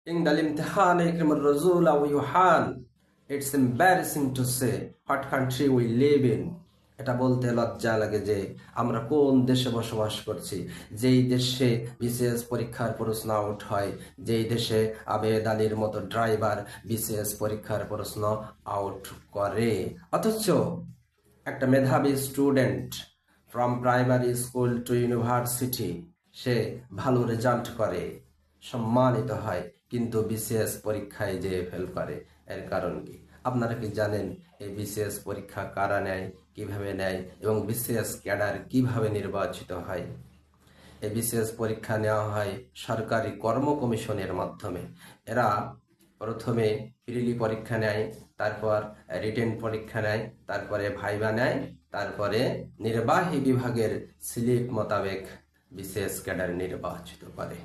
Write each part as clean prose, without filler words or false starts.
In the imtihan ikrim al-razul aw yuhan, it's embarrassing to say what country we live in. এটা বলতে লজ্জা লাগে যে আমরা কোন দেশে বসবাস করছি, যেই দেশে বিসিএস পরীক্ষার প্রশ্ন আউট হয়, যেই দেশে আবেদ আলীর মতো ড্রাইভার বিসিএস পরীক্ষার প্রশ্ন আউট করে। অথচ একটা মেধাবী student from primary school to university সে ভালো রেজাল্ট করে, সম্মানিত হয়, কিন্তু বিসিএস পরীক্ষায় যে ফেল করে। এর কারণ কি? আপনারা কি জানেন এই বিসিএস পরীক্ষা কারা নেয়, কিভাবে নেয় এবং বিসিএস ক্যাডার কিভাবে নির্বাচিত হয়? এই বিসিএস পরীক্ষা নেওয়া হয় সরকারি কর্ম কমিশনের মাধ্যমে। এরা প্রথমে প্রিলি পরীক্ষা নেয়, তারপর রিটেন পরীক্ষা নেয়, তারপরে ভাইবা নেয়, তারপরে নির্বাহী বিভাগের স্লিপ মোতাবেক বিসিএস ক্যাডার নির্বাচিত করে।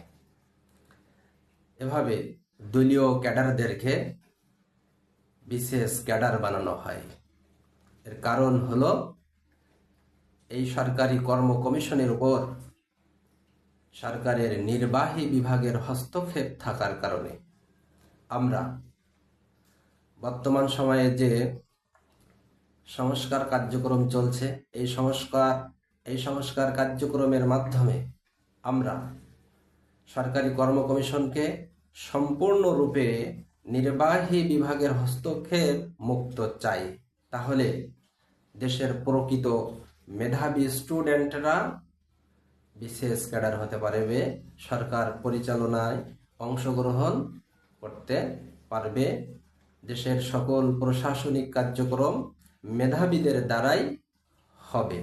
এভাবে দলীয় ক্যাডারদেরকে বিসিএস ক্যাডার বানানো হয়। এর কারণ হলো এই সরকারি কর্ম কমিশনের উপর সরকারের নির্বাহী বিভাগের হস্তক্ষেপ থাকার কারণে আমরা বর্তমান সময়ে যে সংস্কার কার্যক্রম চলছে, এই সংস্কার কার্যক্রমের মাধ্যমে আমরা সরকারি কর্ম কমিশনকে সম্পূর্ণরূপে নির্বাহী বিভাগের হস্তক্ষেপ মুক্ত চাই। তাহলে দেশের প্রকৃত মেধাবী স্টুডেন্টরা বিসিএস ক্যাডার হতে পারবে, সরকার পরিচালনায় অংশগ্রহণ করতে পারবে, দেশের সকল প্রশাসনিক কার্যক্রম মেধাবীদের দ্বারাই হবে।